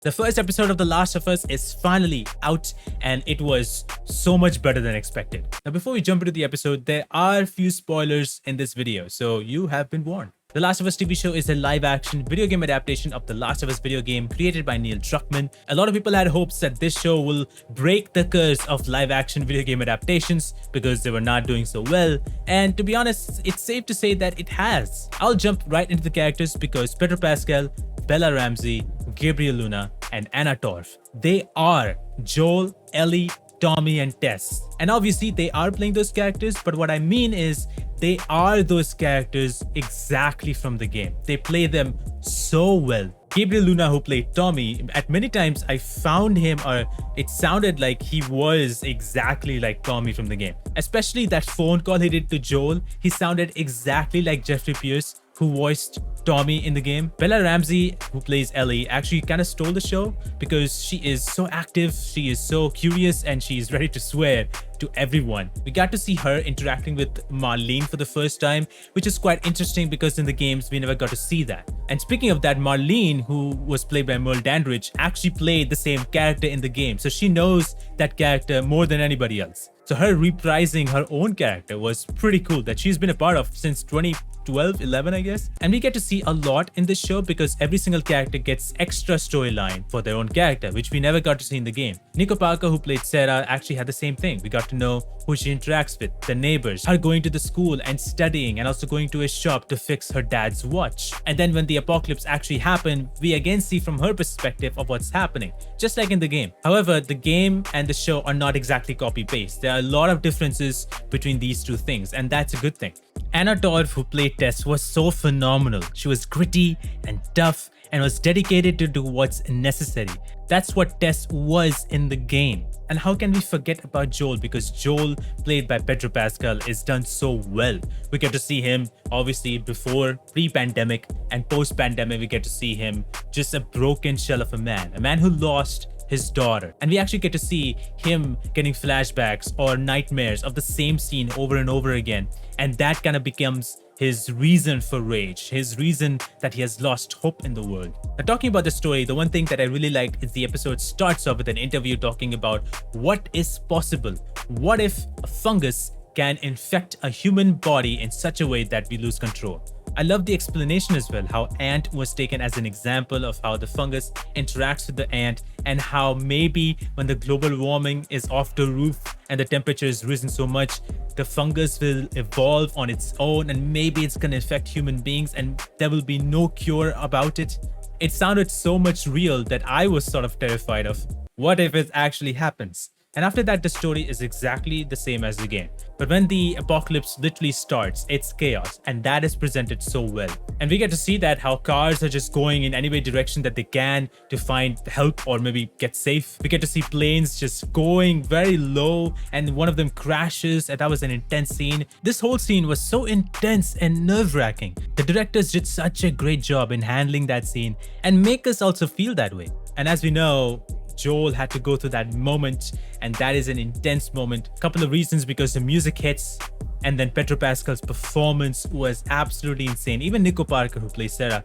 The first episode of The Last of Us is finally out, and it was so much better than expected. Now, before we jump into the episode, there are a few spoilers in this video, so you have been warned. The Last of Us TV show is a live-action video game adaptation of the Last of Us video game created by Neil Druckmann. A lot of people had hopes that this show will break the curse of live-action video game adaptations because they were not doing so well, and to be honest, it's safe to say that it has. I'll jump right into the characters because Pedro Pascal, Bella Ramsey, Gabriel Luna, and Anna Torv. They are Joel, Ellie, Tommy, and Tess. And obviously they are playing those characters, but what I mean is they are those characters exactly from the game. They play them so well. Gabriel Luna, who played Tommy, at many times I found him, or it sounded like he was exactly like Tommy from the game. Especially that phone call he did to Joel, he sounded exactly like Jeffrey Pierce, who voiced Tommy in the game. Bella Ramsey, who plays Ellie, actually kind of stole the show because she is so active, she is so curious, and she is ready to swear to everyone. We got to see her interacting with Marlene for the first time, which is quite interesting because in the games we never got to see that. And speaking of that, Marlene, who was played by Merle Dandridge, actually played the same character in the game, so she knows that character more than anybody else. So her reprising her own character was pretty cool that she's been a part of since 2012-11, I guess. And we get to see a lot in this show because every single character gets extra storyline for their own character, which we never got to see in the game. Nico Parker, who played Sarah, actually had the same thing. We got to know who she interacts with, the neighbors, her going to the school and studying, and also going to a shop to fix her dad's watch. And then when the apocalypse actually happened, we again see from her perspective of what's happening, just like in the game. However, the game and the show are not exactly copy-paste. There are a lot of differences between these two things, and that's a good thing. Anna Torv, who played Tess, was so phenomenal. She was gritty and tough and was dedicated to do what's necessary. That's what Tess was in the game. And how can we forget about Joel, because Joel, played by Pedro Pascal, is done so well. We get to see him obviously before, pre-pandemic, and post-pandemic we get to see him just a broken shell of a man who lost his daughter. And we actually get to see him getting flashbacks or nightmares of the same scene over and over again. And that kind of becomes his reason for rage, his reason that he has lost hope in the world. Now, talking about the story, the one thing that I really like is the episode starts off with an interview talking about what is possible. What if a fungus can infect a human body in such a way that we lose control? I love the explanation as well, how ant was taken as an example of how the fungus interacts with the ant, and how maybe when the global warming is off the roof and the temperature has risen so much, the fungus will evolve on its own and maybe it's gonna affect human beings and there will be no cure about it. It sounded so much real that I was sort of terrified of what if it actually happens. And after that, the story is exactly the same as the game. But when the apocalypse literally starts, it's chaos, and that is presented so well. And we get to see that how cars are just going in any way direction that they can to find help or maybe get safe. We get to see planes just going very low, and one of them crashes, and that was an intense scene. This whole scene was so intense and nerve-wracking. The directors did such a great job in handling that scene and make us also feel that way. And as we know, Joel had to go through that moment, and that is an intense moment. Couple of reasons: because the music hits, and then Pedro Pascal's performance was absolutely insane. Even Nico Parker, who plays Sarah.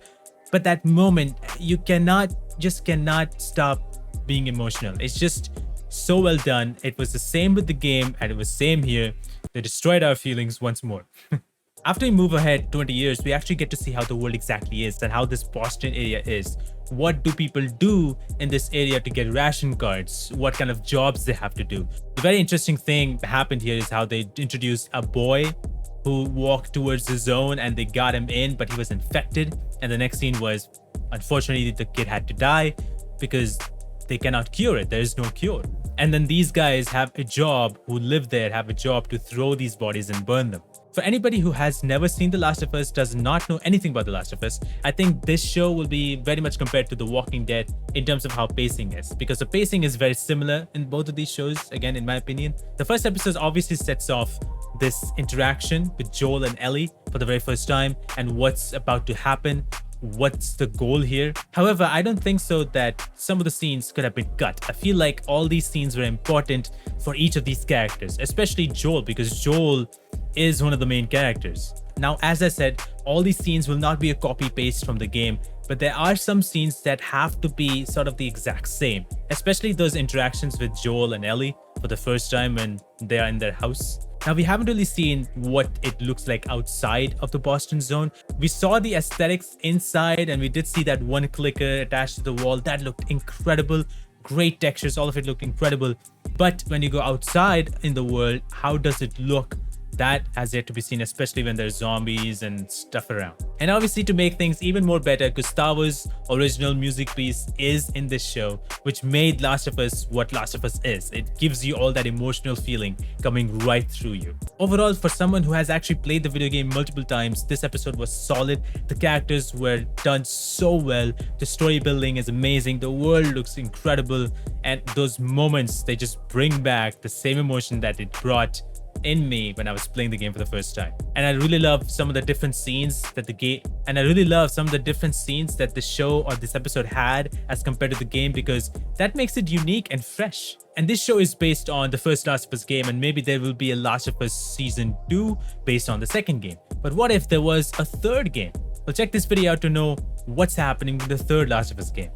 But that moment, you cannot stop being emotional. It's just so well done. It was the same with the game, and it was same here. They destroyed our feelings once more. After we move ahead 20 years, we actually get to see how the world exactly is and how this Boston area is. What do people do in this area to get ration cards? What kind of jobs they have to do? The very interesting thing happened here is how they introduced a boy who walked towards the zone and they got him in, but he was infected. And the next scene was, unfortunately, the kid had to die because they cannot cure it. There is no cure. And then these guys have a job, who live there, have a job to throw these bodies and burn them. For anybody who has never seen The Last of Us, does not know anything about The Last of Us, I think this show will be very much compared to The Walking Dead in terms of how pacing is, because the pacing is very similar in both of these shows, again, in my opinion. The first episode obviously sets off this interaction with Joel and Ellie for the very first time and what's about to happen. What's the goal here? However, I don't think so that some of the scenes could have been cut. I feel like all these scenes were important for each of these characters, especially Joel, because Joel is one of the main characters. Now, as I said, all these scenes will not be a copy paste from the game, but there are some scenes that have to be sort of the exact same, especially those interactions with Joel and Ellie for the first time when they are in their house. Now, we haven't really seen what it looks like outside of the Boston zone. We saw the aesthetics inside, and we did see that one clicker attached to the wall. That looked incredible. Great textures, all of it looked incredible. But when you go outside in the world, how does it look? That has yet to be seen, especially when there's zombies and stuff around. And obviously, to make things even more better, Gustavo's original music piece is in this show, which made Last of Us what Last of Us is. It gives you all that emotional feeling coming right through you. Overall, for someone who has actually played the video game multiple times, this episode was solid. The characters were done so well. The story building is amazing. The world looks incredible. And those moments, they just bring back the same emotion that it brought in me when I was playing the game for the first time. And I really love some of the different scenes that the show or this episode had as compared to the game, because that makes it unique and fresh. And this show is based on the first Last of Us game, and maybe there will be a Last of Us Season 2 based on the second game. But what if there was a third game? Well, check this video out to know what's happening in the third Last of Us game.